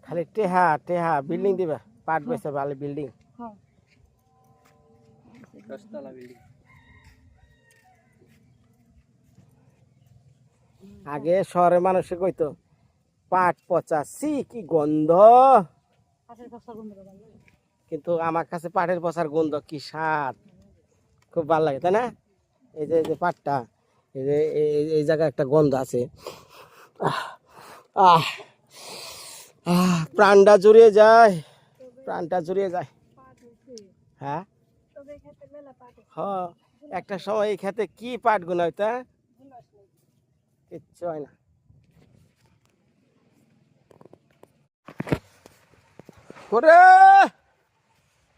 খালি টেহা টেহা বিল্ডিং দিবা পাট বসে ভালো বিল্ডিং দশতলা বিল্ডিং আগে শহরের মানুষে কইতো পাট পচা সি কি গন্ধ কিন্তু আমার কাছে পাটের পচার গন্ধ কি স্বাদ খুব ভালো লাগে তাই না এই যে পাটটা এই যে এই জায়গায় একটা গন্ধ আছে আহ আহ প্রাণটা জুড়িয়ে যায় প্রাণটা জুড়িয়ে যায় হ্যাঁ হ্যাঁ একটা সময় এই খেতে কি পাট গুণ হইতা কিচ্ছু হয় না করে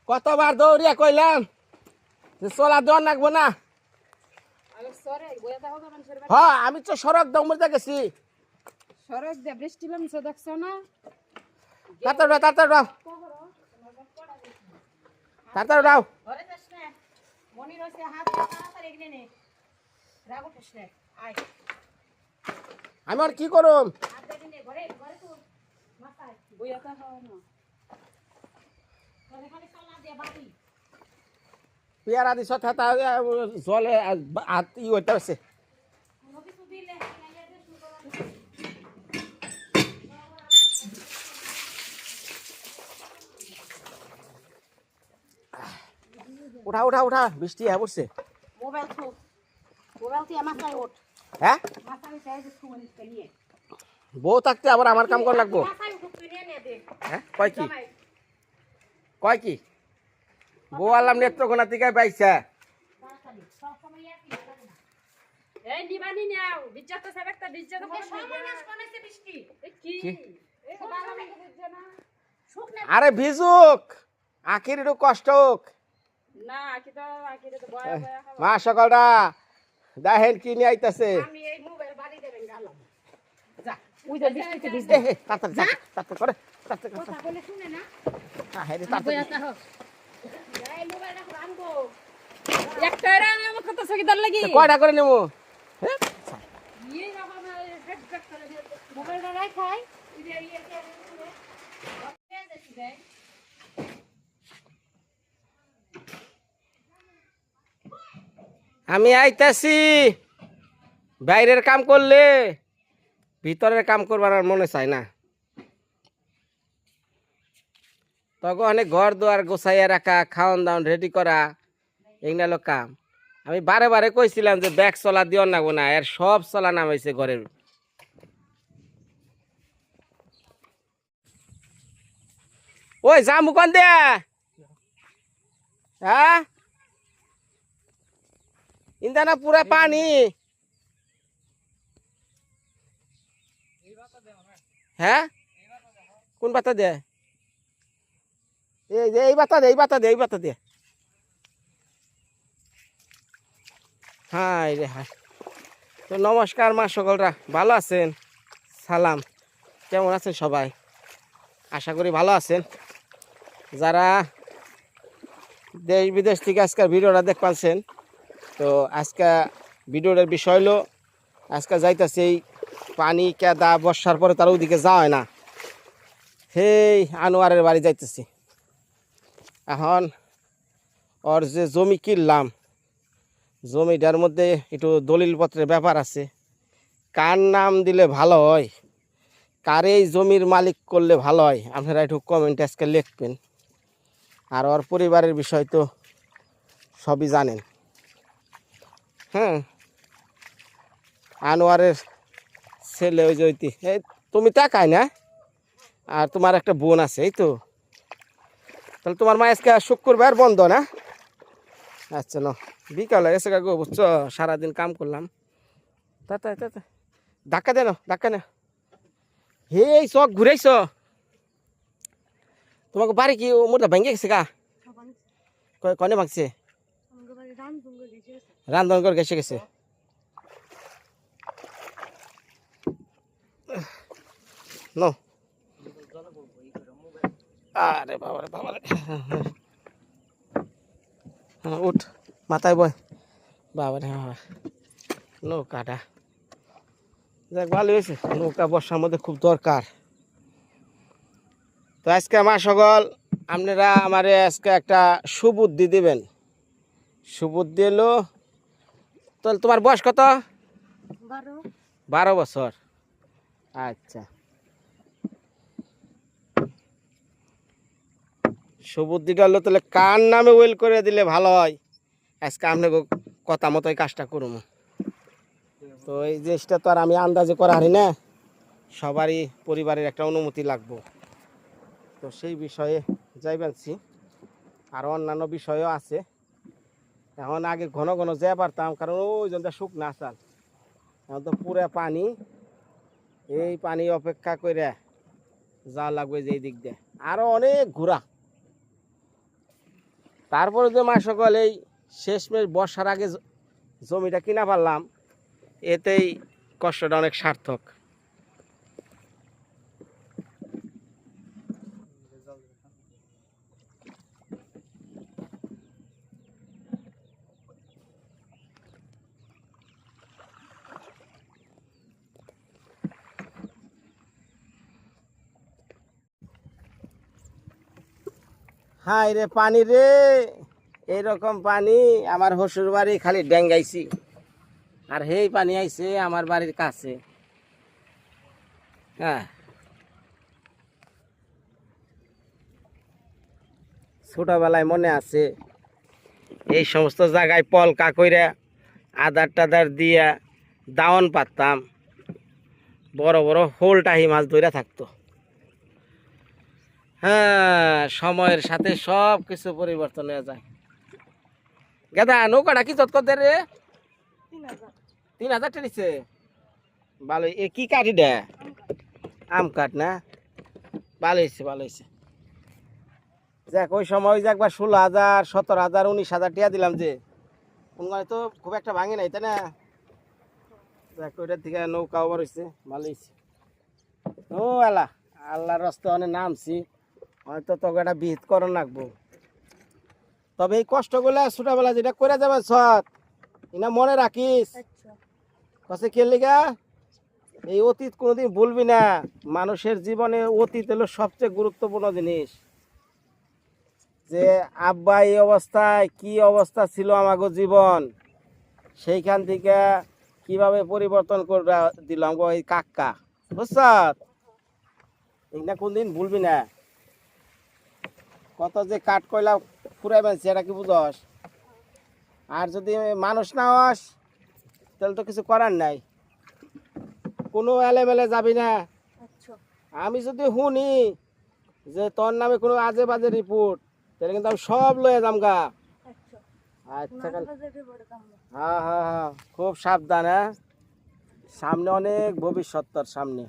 কতবার দৌড়িয়া কইলাম যে চলা দেওয়ার লাগবো না হ্যাঁ আমি তো সড়ক দৌড়তে গেছি সড়ক দিয়ে বৃষ্টি নামছে দেখছো না তাড়াতাড়ি তাড়াতাড়ি দাও তাড়াতাড়ি দাও আমি আর কি করুম পেয়ারা দিছ জলে ই হইতে আছে উঠা উঠা উঠা বৃষ্টি হ্যাঁ পড়ছে হ্যাঁ বউ থাকতে আবার আমার কাম করা লাগবো হ্যাঁ কয় কি কয় কি বউ আলাম নেত্রকোনা থেকে পাইছা আরে ভিজুক আখির একটু কষ্ট হোক মা সকালটা দেখেন কি নিয়ে আইতাছে কয়টা করে নেবো আমি আইতাছি বাইরের কাম করলে ভিতরের কাম করবার আর মনে চায় না তখন অনেক ঘর দুয়ার গোছাইয়া রাখা খাওয়ান দাওয়ান রেডি করা এগুলো কাম আমি বারে বারে কইছিলাম যে ব্যাগ চলা দিও না না এর সব চলা নামাইছে ঘরের ওই জামু কোন দে হ্যাঁ ইন্দানা পুরা পানি হ্যাঁ কোন বাতা দে এই বাতা দে এই বাতা দে এই বাতা দে হাই রে হাই তো নমস্কার মা সকলরা ভালো আছেন সালাম কেমন আছেন সবাই আশা করি ভালো আছেন যারা দেশ বিদেশ থেকে আজকের ভিডিওটা দেখ পাচ্ছেন তো আজকে ভিডিওটার বিষয় হলো আজকে যাইতেছে এই পানি কেদা বর্ষার পরে তার ওদিকে যাওয়া হয় না সেই আনোয়ারের বাড়ি যাইতেছি এখন ওর যে জমি কিনলাম জমিটার মধ্যে একটু দলিলপত্রের ব্যাপার আছে কার নাম দিলে ভালো হয় কার এই জমির মালিক করলে ভালো হয় আপনারা একটু কমেন্টে আজকে লিখবেন আর ওর পরিবারের বিষয় তো সবই জানেন হ্যাঁ আনোয়ারের ছেলে ওই জয়তি এই তুমি তাকাই না আর তোমার একটা বোন আছে এই তো তাহলে তোমার মা আজকে শুক্রবার বন্ধ না আচ্ছা না বিকাল হয়ে গেছে কাকু বুঝছো সারাদিন কাম করলাম তাতে তাতে ধাক্কা দে না ধাক্কা না হে এই চক ঘুরাইছ তোমাকে বাড়ি কি মোটা ভেঙে গেছে গা কনে ভাঙছে রান্ধন করে গেছে গেছে নো আরে বাবারে বাবারে উঠ মাথায় বয় বাবারে বাবা নৌকাটা যাক ভালো হয়েছে, নৌকা বর্ষার মধ্যে খুব দরকার। তো আজকে মা সকল আপনারা আমারে আজকে একটা সুবুদ্ধি দিবেন। সুবুদ্ধি এলো, তাহলে তোমার বয়স কত? 12 বছর। আচ্ছা, সুবুদ্ধিটা হলো তাহলে কার নামে ওয়েল করে দিলে ভালো হয়। আজকে আপনাকে কথা মতোই কাজটা করুন। তো এই জিনিসটা তো আর আমি আন্দাজে করা হারি না, সবারই পরিবারের একটা অনুমতি লাগবো। তো সেই বিষয়ে যাইবেনছি, আর অন্যান্য বিষয়ও আছে। এখন আগে ঘন ঘন যেতে পারতাম, কারণ ওই জনটা শুকনা আসাল, এখন তো পুরা পানি। এই পানি অপেক্ষা করে যা লাগবে যে এই দিক দিয়ে আরো অনেক ঘোরা। তারপরে যে মা সকল এই শেষমেশ বর্ষার আগে জমিটা কিনা পারলাম, এতেই কষ্টটা অনেক সার্থক। হাই রে পানি রে, এইরকম পানি আমার শ্বশুর বাড়ি খালি ডেঙ্গাইছি, আর সেই পানি আইছে আমার বাড়ির কাছে। হ্যাঁ, ছোটবেলায় মনে আছে এই সমস্ত জায়গায় পলকা কইরা আদার টাদার দিয়া দাওন পারতাম, বড় বড় হোলটাহি মাছ ধরে থাকতো। হ্যাঁ, সময়ের সাথে সব কিছু পরিবর্তন হয়ে যায়। গেদা নৌকাটা কি যত কত রে? 3000 নিচ্ছে। ভালো, এ কি কাঠি দে? আম কাঠ না? ভালো হয়েছে, ভালো হয়েছে। যাক, ওই সময় যে একবার 16,000, 17,000, 19,000 টিয়া দিলাম, যে ওখানে তো খুব একটা ভাঙে নাই, তাই না? যাক, ওইটার থেকে নৌকা ওভার হয়েছে, ভালো হয়েছে। ও আল্লাহ, আল্লাহর রাস্তায় অনেক নামছি, হয়তো তোকে একটা বিহিত করণ লাগবো। তবে এই কষ্টগুলা ছোটবেলা যেটা করে যাবে সৎ, এটা মনে রাখিস। কাছে কে লিগা এই অতীত কোনোদিন ভুলবি না। মানুষের জীবনে অতীত হলো সবচেয়ে গুরুত্বপূর্ণ জিনিস। যে আব্বা এই অবস্থায় কি অবস্থা ছিল আমাগো জীবন, সেইখান থেকে কিভাবে পরিবর্তন করে দিল আমাগো এই কাকা, বুঝছ? এইটা কোনদিন ভুলবি না। কত যে কাঠ কয়লা ফুরাইবেন সেটা কি বুঝস? আর যদি মানুষ না হস তাহলে তো কিছু করার নাই, কোনো এলেমেলে যাবি না। আমি যদি শুনি যে তোর নামে কোনো আজে বাজে রিপোর্ট, তাহলে কিন্তু আমি সব লয়ে যাম গা। আচ্ছা, হ্যাঁ হ্যাঁ হ্যাঁ, খুব সাবধান। হ্যাঁ, সামনে অনেক ভবিষ্যৎ তোর সামনে,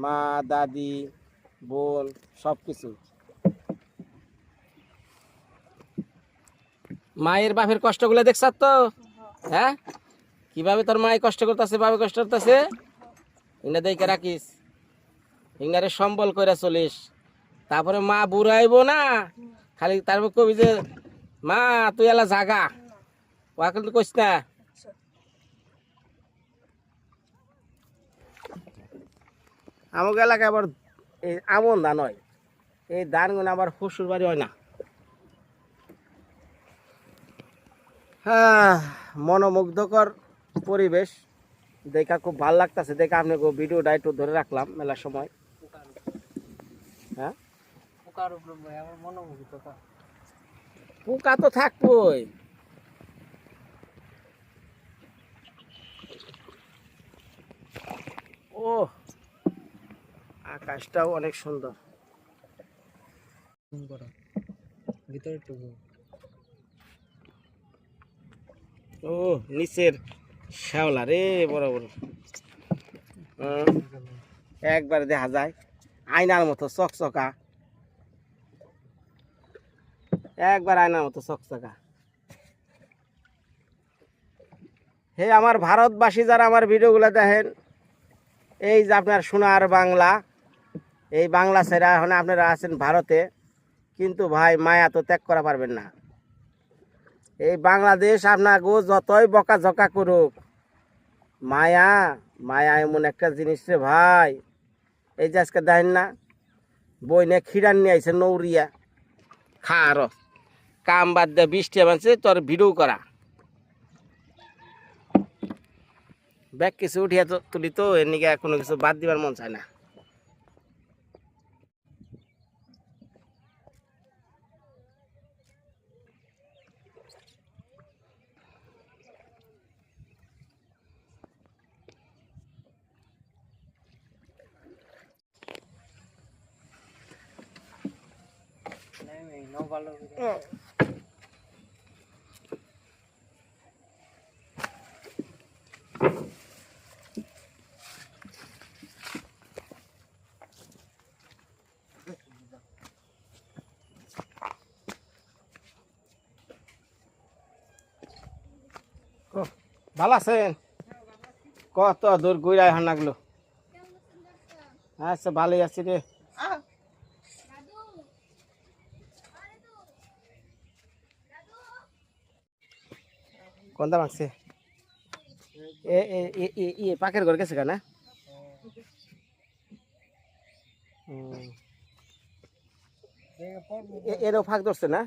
মা দাদি বোন সব কিছু। মায়ের বাপের কষ্টগুলো দেখছ তো? হ্যাঁ, কিভাবে তোর মায়ের কষ্ট করতেছে, বাবা কষ্ট করতেছে, ইনা দেখে রাখিস, ইনারে সম্বল করে চলিস। তারপরে মা বুড়াইবো না খালি, তারপর কবি যে মা তুই এলা জাগা, ও কিন্তু কইস না। আমাকে এলাকায় আবার এই আমন ধান হয়, এই ধানগুলো আবার শ্বশুর বাড়ি হয় না। হ্যাঁ, মনোমুগ্ধকর পরিবেশ, দেখা খুব ভালো লাগতেছে। দেখে আপনাকে ভিডিওটা একটু ধরে রাখলাম মেলার সময়। হ্যাঁ, পোকা তো থাকবই। ও, আকাশটাও অনেক সুন্দর। ও, নিচের শ্যাওলা রে বড় বড়, একবার দেখা যায় আয়নার মতো চকচকা, একবার আয়নার মতো চকচকা। হে আমার ভারতবাসী, যারা আমার ভিডিওগুলো দেখেন, এই যে আপনার সোনার বাংলা, এই বাংলা ছেড়া এখন আপনারা আছেন ভারতে, কিন্তু ভাই মায়া তো ত্যাগ করা পারবেন না। এই বাংলাদেশ আপনাকে যতই বকাঝকা করুক, মায়া মায়া এমন একটা জিনিস রে ভাই। এই যে আজকে দেখেন না, বই নিয়ে খিরান নিয়ে আইছে নৌরিয়া খা আরো কাম বাদ দিয়ে 20 টাকা বানছে তোর ভিডিও করা ব্যাগ কিছু উঠিয়া তো তুলি তো এর নিকে কোনো কিছু বাদ দিবার মন চায় না। ভালো আছেন? কত দূর ঘুরে হান লাগলো। আচ্ছা ভালোই আছি রে। কোনটা মাগছে পাখের ঘর গেছে না? এরও ফাঁক ধরছে না?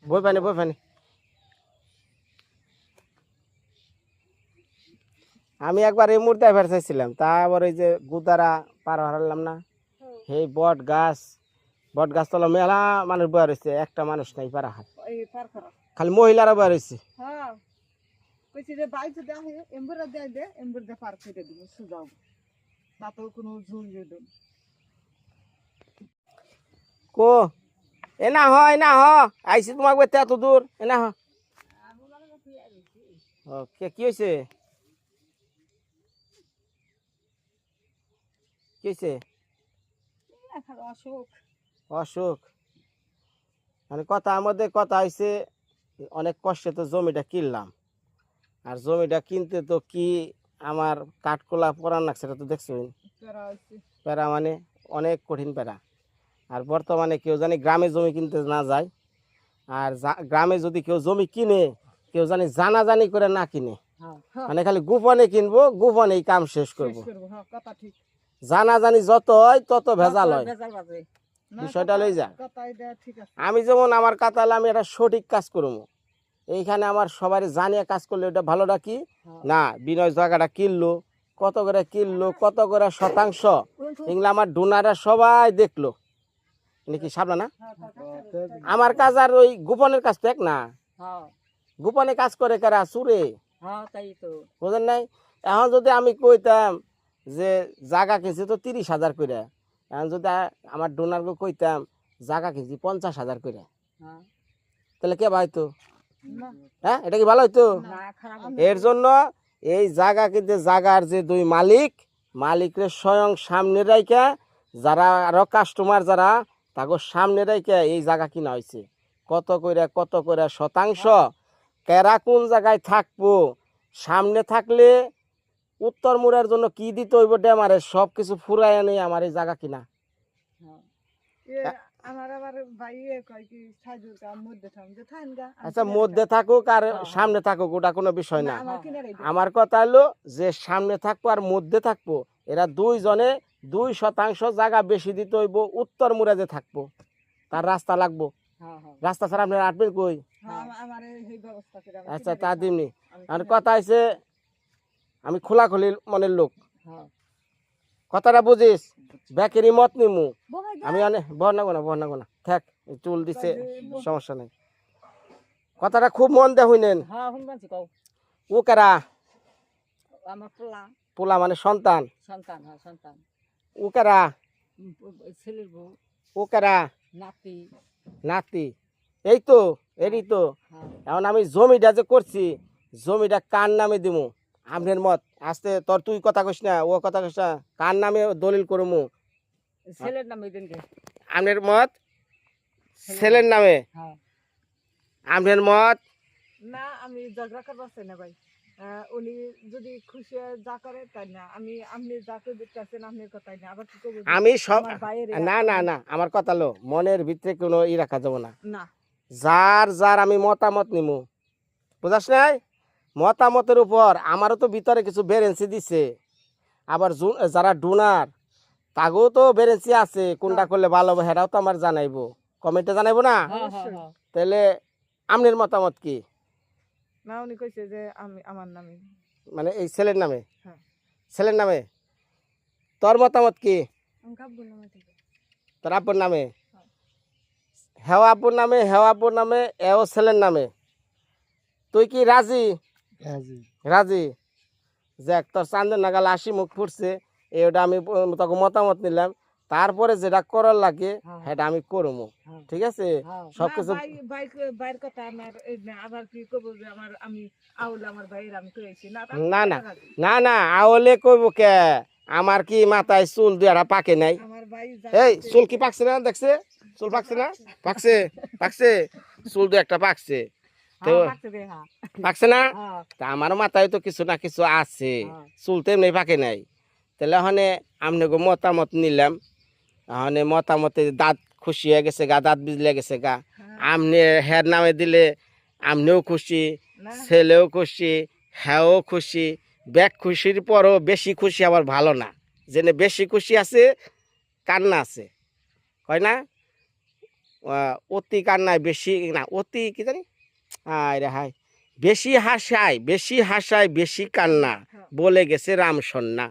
বই পানি বই পানি। আমি একবার এই মুহূর্তে ফের চাইছিলাম, তারপর ওই যে গুদারা পার হারালাম না, সেই বট গাছ তলা মেলা মানুষ বয়া রয়েছে, একটা মানুষ নাই পারা হাত, খালি মহিলারা বয়া রয়েছে। কো এনা হ আইসি তোমাক বেতে এত দূর এনা হ। কি হয়েছে কি হয়েছে? অসুখ মানে কথার মধ্যে কথা হয়েছে, অনেক কষ্টে তো জমিটা কিনলাম, আর জমিটা কিনতে তো কি আমার কাঠকোলা পরান লাগছে, সেটা তো দেখছো। প্যারা মানে অনেক কঠিন প্যারা। আর বর্তমানে কেউ জানি গ্রামে জমি কিনতে না যায়, আর গ্রামে যদি কেউ জমি কিনে কেউ জানি জানাজানি করে না কিনে, মানে খালি গোপনে কিনবো, গোপনে কাম শেষ করবো। জানাজানি যত হয় তত ভেজাল হয়, বিষয়টা লই যা। আমি যেমন আমার কাতালে আমি এটা সঠিক কাজ করবো, এইখানে আমার সবাই জানিয়ে কাজ করলে ওটা ভালোটা কি না। বিনয় জায়গাটা কিনলো, কত করে কিনলো, কত করে শতাংশ, এগুলো আমার ডোনাররা সবাই দেখলো নাকি সাবলা না। আমার কাজ আর ওই গোপনের কাজ তো এক না, গোপনে কাজ করে কারা চুরে, বুঝেন নাই। এখন যদি আমি কইতাম যে জায়গা কিনছি তো 30,000 করে, এখন যদি আমার ডোনারকে কইতাম জায়গা কিনছি 50,000 করে, তাহলে কে ভাইতো? হ্যাঁ, এটা কি ভালো হইতো? এর জন্য এই জায়গা কিনতে জায়গার যে দুই মালিকরে স্বয়ং সামনে রাইখা, যারা আরো কাস্টমার যারা তাকে সামনে রাইখা এই জায়গা কিনা হয়েছে, কত করে শতাংশ, কেরা কোন জায়গায় থাকবো, সামনে থাকলে উত্তর মুড়ের জন্য কি দিতে হইব ডেমারে সব কিছু ফুরাই নেই আমার এই জায়গা কিনা। আচ্ছা মধ্যে থাকুক আর সামনে থাকুক ওটা কোনো বিষয় না, আমার কথা হলো যে সামনে থাকবো আর মধ্যে থাকবো, এরা দুইজনে 2% জায়গা বেশি দিতে হইব, উত্তর মুড়ে যে থাকবো তার রাস্তা লাগবো, রাস্তা ছাড়া আপনার আটবেন কই? আচ্ছা তা দিমনি। আর কথা হয়েছে আমি খোলাখুলি মনের লোক, কথাটা বুঝিস, ব্যাকেরি মত নিমু আমি অনেক বহনাগো না থাক, চুল দিছে সমস্যা নাই, কথাটা খুব মন দিয়ে হইনেন। ও কারা? পোলা মানে সন্তান, ও কারা? ও কারা? নাতি। এই তো এরই তো। এখন আমি জমিটা যে করছি, জমিটা কার নামে দিমু আপনার মত? আস্তে তোর তুই কথা কইস না, ও কথা কইস না, কার নামে দলিল করমু? ছেলের নামে দেন কে? আপনার মত ছেলের নামে? আপনার মত? না আমি ঝগড়া করবার চাই না ভাই। উনি যদি খুশি হয়ে যা করে তাই না, আমি আপনি যাকে দেখতেছেন আপনার কথাই না, আবার কি করবো যে আমি সব আমার ভাইয়ের না না না আমার কথা লো মনের ভিতরে কোনো রাখা যাবো না। না যার যার আমি মতামত নিমু, বুঝাস নাই? মতামতের উপর আমারও তো ভিতরে কিছু বেরেন্সি দিছে, আবার যারা ডোনার তাগেও তো বেরেন্সি আছে, কোনটা করলে ভালো হবে সেটাও তো আমার জানাইবো, কমেন্টে জানাইবো না? অবশ্যই। তাহলে আপনার মতামত কি? না উনি কইছে যে আমি আমার নামে। মানে এই ছেলের নামে? হ্যাঁ। ছেলের নামে। তোর মতামত কি? আমি কাব্বুর নামে থেকে। তোর আব্বুর নামে? হেও আব্বুর নামে, হেও আব্বুর নামে, এও ছেলের নামে। তুই কি রাজি? রাজি। যাক, তোর চান্দের নাগাল হাসি মুখ ফুটছে, এটা আমি তোকে মতামত নিলাম। তারপরে যেটা করার লাগে সেটা আমি করবো, ঠিক আছে? সবকিছু ভাইয়ের কথা আমার আবার কি করবো যে আমার আমি আউল আমার ভাইয়ের আমি কইছি না না না না না আওলে কইব কে? আমার কি মাথায় চুল দুয়ারা পাকে নাই? আমার ভাই এই চুল কি পাকছে না? দেখছে চুল পাকছে না? পাকছে পাকছে, চুল দু একটা পাকছে তো, পাকছে না? তা আমার মাথায় তো কিছু না কিছু আছে, চুল তো এমনি পাকে নাই। তাহলে ওখানে আপনাকে মতামত নিলাম, ওখানে মতামতে দাঁত খুশি হয়ে গেছে গা, দাঁত বিজলে গেছে গা। আপনি হের নামে দিলে আপনিও খুশি, ছেলেও খুশি, হ্যাঁও খুশি। ব্যাগ খুশির পরও বেশি খুশি আবার ভালো না, যেনে বেশি খুশি আছে কান্না আছে, হয় না? অতি কান্নায় বেশি না, অতি কি জানি, হায় রে হায়, বেশি হাসায় বেশি কান্না, বলে গেছে রামসন্না।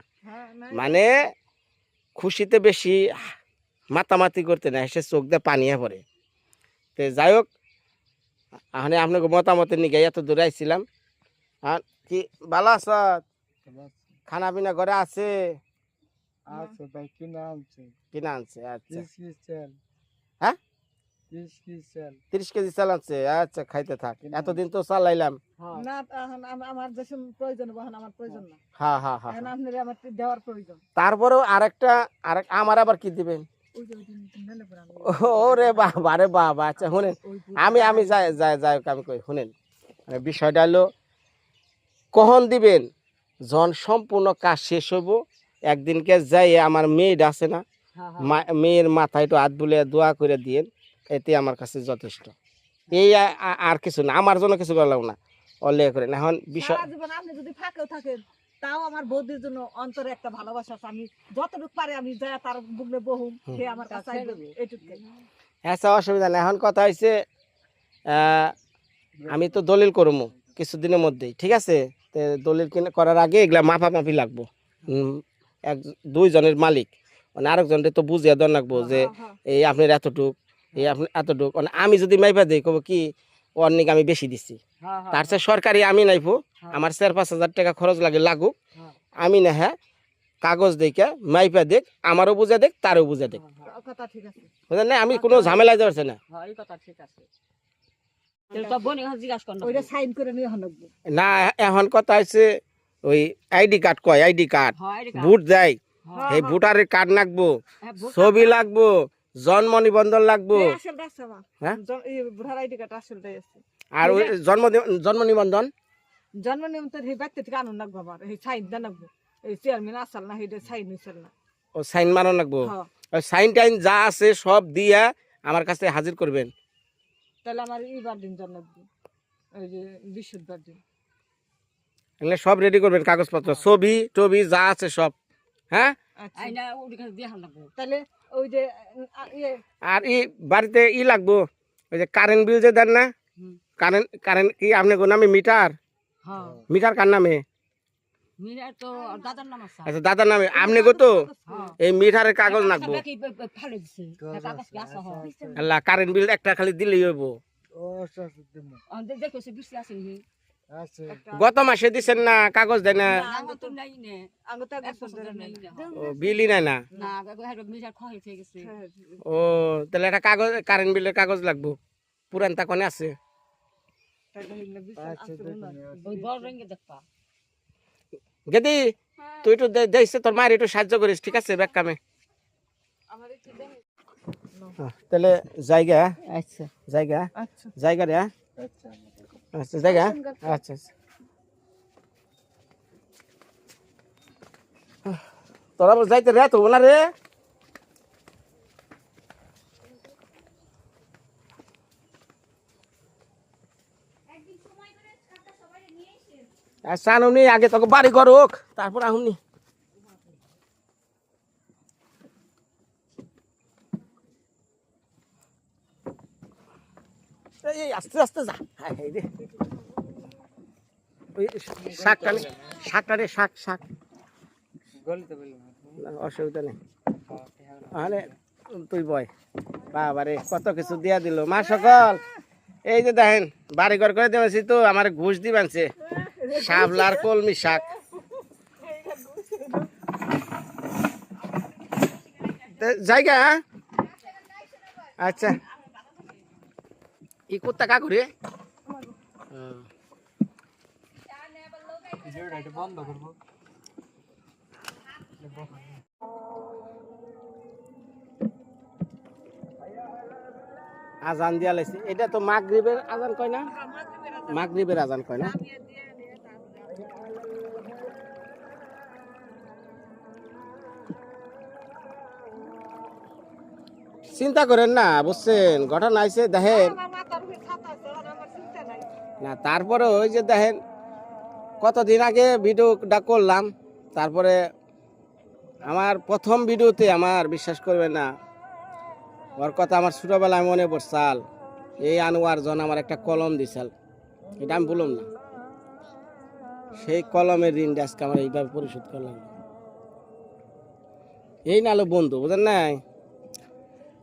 মানে খুশিতে বেশি মাতামাতি করতে না, এসে চোখ দিয়ে পানিয়ে পড়ে। তো যাই হোক, মানে আপনাকে মতামতের নিকে এত দূরে আইছিলাম। আর কি ভালো আছ? খানা পিনা ঘরে আছে? কিনা আনছে? আচ্ছা। হ্যাঁ, 30 কেজি চাল আনছে। আচ্ছা, খাইতে থাক, এতদিন তো চালাইলাম। না আমার যে প্রয়োজন বহন আমার প্রয়োজন না। হ্যাঁ হ্যাঁ হ্যাঁ। এখন আপনার আমার দেওয়ার প্রয়োজন। তারপরেও আরেকটা আমার আবার কি দিবেন? ওরে বাবা রে বাবা। আচ্ছা শুনেন, আমি যাই আমি কই শুনেন, বিষয়টা হলো কখন দিবেন? যখন সম্পূর্ণ কাজ শেষ হইব, একদিনকে যাই আমার মেয়েটা আছে না, মেয়ের মাথায় একটু হাত বুলিয়ে দোয়া করে দিয়েন, এতে আমার কাছে যথেষ্ট। এই আর কিছু না, আমার জন্য কিছু করা লাগবে না, অলে করেন। এখন বিষয় আপনি যদি ফাঁকেও থাকেন তাও আমার বৌদির জন্য অন্তরে একটা ভালোবাসা আছে, আমি যতটুকু পারে আমি যাই তার বুকলে বহুম, সে আমার কাছে এইটুকু। আচ্ছা, অসুবিধা নেই। এখন কথা হয়েছে, আমি তো দলিল করবো কিছুদিনের মধ্যেই, ঠিক আছে? তো দলিল করার আগে এগুলা মাপামাপি লাগবো। এক দুইজনের মালিক, মানে আরেকজনকে তো বুঝিয়ে দেওয়া লাগবো যে এই আপনার এতটুক, এই আপনি এতটুক। মানে আমি যদি মাইপা দিই কব কি অনেক আমি বেশি দিচ্ছি, তার চেয়ে সরকারি আমি নাইবো, আমার 4-5 হাজার টাকা খরচ লাগুক, আমি না হ্যাঁ কাগজ দেখে মাইপা দেখ, আমারও বুঝে দেখ, তারও বুঝে দেখ, বুঝলেন না? আমি কোনো ঝামেলায় যাচ্ছে না। না, এখন কথা হচ্ছে ওই আইডি কার্ড, কয় আইডি কার্ড, ভোট দেয়, এই ভোটারের কার্ড লাগবো, ছবি লাগবো, জন্ম নিবন্ধন লাগবো, হ্যাঁ, আর ওই জন্ম নিবন্ধন জন্ম নিবন্ধন এই ব্যক্তি থেকে আনন্দ লাগবো, আমার এই সাইন দেন লাগবো, এই চেয়ারম্যান আসল না, এইটা সাইন হইছিল না, ও সাইন মারন লাগবো। ওই সাইন টাইন যা আছে সব দিয়া আমার কাছে হাজির করবেন। তাহলে আমার এইবার দিন জন্ম লাগবে, ওই যে বৃহস্পতিবার দিন এগুলো সব রেডি করবেন, কাগজপত্র, ছবি টবি যা আছে সব। হ্যাঁ, তাহলে ওই যে আর বাড়িতে লাগবো, ওই যে কারেন্ট বিল যে দেন না, কারেন্ট কি আপনি নামে মিটার, মিটার কার নামে? আচ্ছা, দাদার নামে। আপনি গো তো এই মিটারের কাগজ লাগবো। আল্লাহ, কারেন্ট বিল একটা খালি দিলেই হইব। গত মাসে দিছেন না, কাগজ দেয় না, বিলই নাই না। ও, তাহলে একটা কাগজ, কারেন্ট বিলের কাগজ লাগবো, পুরান তা কোনে আছে? গেদি, তুই একটু দেখছে তোর মায়ের একটু সাহায্য করিস, ঠিক আছে? ব্যাগ কামে তাহলে জায়গা, আচ্ছা জায়গা জায়গা রে, আচ্ছা জায়গা, আচ্ছা আচ্ছা। তোরা যাইতে রে তো না রে আচ্ছা আনুনি আগে তোকে বাড়ি করুক তারপর আহুনি এই আস্তে আস্তে যা হাই হাই রে ওই শাকটা রে শাক অসুবিধা নেই আরে তুই বয় বাবারে কত কিছু দিয়া দিল মা সকল এই যে দেখেন বাড়ি ঘর করে দেবেছি তো আমার ঘুষ দিবানছে শাপলার কলমি শাক জায়গা আচ্ছা ই কুত্তা কা করে বন্ধ করবো আজান দিয়া লাইছে এটা তো মাগরিবের আজান কয় না মাগরিবের আজান কয় না চিন্তা করেন না বুঝছেন ঘটনা আইছে দেখেন না তারপরে ওই যে দেখেন কতদিন আগে ভিডিওটা করলাম তারপরে আমার প্রথম ভিডিওতে আমার বিশ্বাস করবেন না ওর কথা আমার ছোটবেলায় মনে পড়ছাল এই আনোয়ার জন আমার একটা কলম দিছাল এটা আমি বললাম না সেই কলমের ঋণটা আজকে আমার এইভাবে পরিশোধ করলাম এই নালো বন্ধু বুঝেন নাই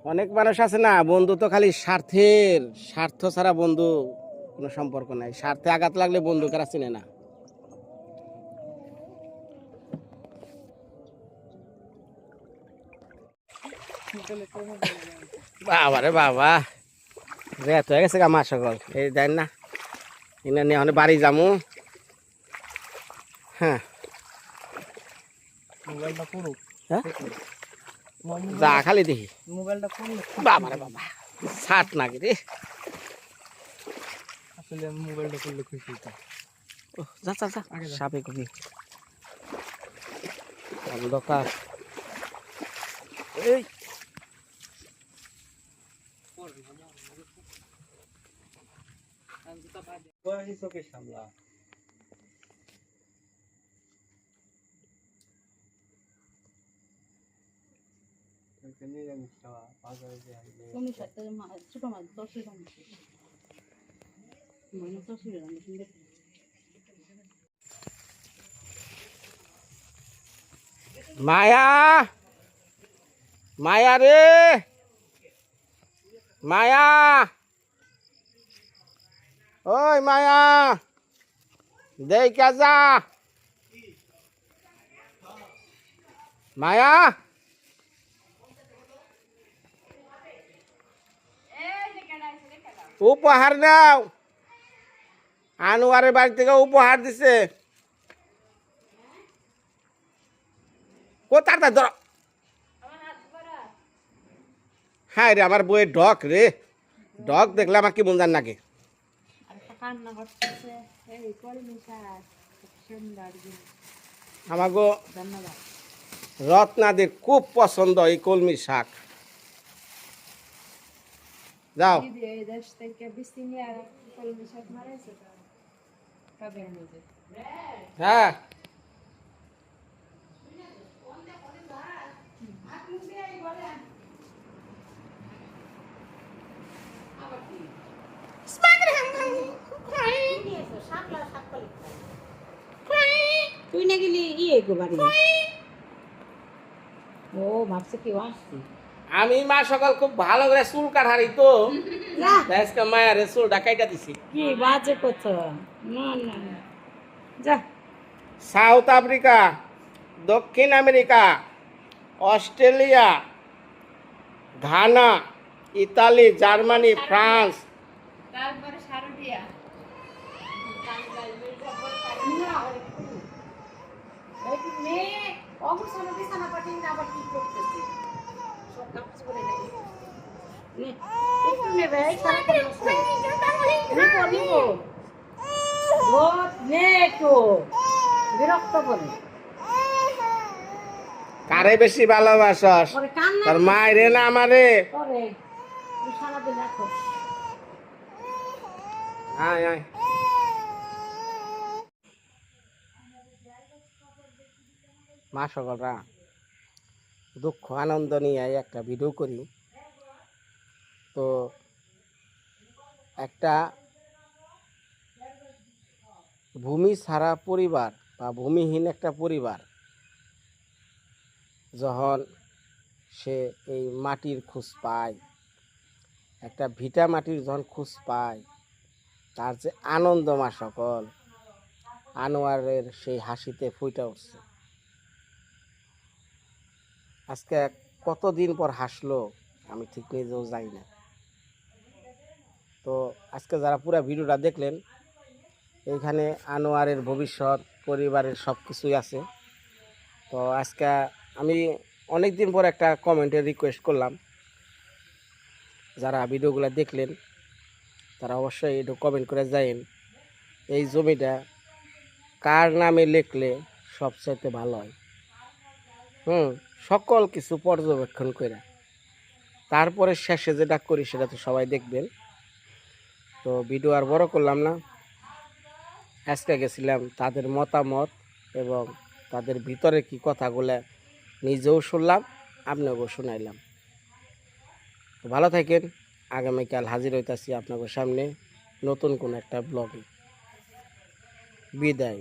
অনেক মানুষ আছে না বন্ধু তো খালি স্বার্থ ছাড়া বন্ধু কোনো সম্পর্ক নাই স্বার্থে আঘাত লাগলে বন্ধু কারা চিনে না বাবা রে বাবা রেত হয়ে গেছে গা মা সকল এই দেন না এনে নিয়ে এখন বাড়ি যামু হ্যাঁ মোবাইলটা পুরো হ্যাঁ যা খালি দেখি মোবাইলটা পুরো বাবা রে বাবা ছাট নাকি রে আসলে মোবাইলটা করলে খুশি হইতাম যা যা যা সাপে কবি অন্ধকার এই চোখে সামলা তুমি সাথে ছোট মাছ 10 টাকা মানে 10 টাকা আমি দেখি মায়া মায়া রে মায়া ওই মায়া দেই যা মায়া উপহার নাও আনোয়ারের বাড়ি থেকে উপহার দিছে কোথার ধর হ্যাঁ রে আমার বইয়ের ডক রে ডক দেখলে আমার কি মন জান নাকি আমার গো রত্নাদের খুব পছন্দ এই কলমি শাক যাও হ্যাঁ তুই না গেলি ইয়ে গো বাড়ি ও ভাবছে কি আসছি আমি মা সকাল খুব ভালো করে চুল কাটারি তো আজকে মায়ের চুলটা কাইটা দিছি কি বাজে কথা না না যা সাউথ আফ্রিকা দক্ষিণ America Australia Ghana Italy Germany France তারপরে সারুটিয়া মেয়ে অবসর বিছানা পাঠিয়ে আবার কি করতেছে সব কাজ করে নাকি একটু নেবে বিরক্ত করে কারে বেশি ভালোবাসস পরে কান্না তোর মায়েরে না আমারে? করে তুই সারাদিন রাখো আয় আয় মা সকলরা দুঃখ আনন্দ নিয়ে একটা ভিডিও করি। তো একটা ভূমি ছাড়া পরিবার বা ভূমিহীন একটা পরিবার যখন সে এই মাটির খোঁজ পায়, একটা ভিটা মাটির যখন খোঁজ পায়, তার যে আনন্দ মা সকল, আনোয়ারের সেই হাসিতে ফুটে উঠছে। আজকে কতদিন পর হাসলো আমি ঠিক নিজেও জানি না। তো আজকে যারা পুরো ভিডিওটা দেখলেন, এইখানে আনোয়ারের ভবিষ্যৎ, পরিবারের সব কিছুই আছে। তো আজকে আমি অনেক দিন পর একটা কমেন্টের রিকোয়েস্ট করলাম, যারা ভিডিওগুলো দেখলেন তারা অবশ্যই একটু কমেন্ট করে যায়েন এই জমিটা কার নামে লিখলে সবচাইতে ভালো হয়। সকল কিছু পর্যবেক্ষণ করে তারপরে শেষে যেটা করি সেটা তো সবাই দেখবেন। তো ভিডিও আর বড় করলাম না, আজকে গেছিলাম তাদের মতামত এবং তাদের ভিতরে কি কথাগুলো নিজেও শুনলাম, আপনাকেও শোনাইলাম। তো ভালো থাকেন, আগামীকাল হাজির হইতাছি আপনাদের সামনে নতুন কোনো একটা ব্লগে। বিদায়।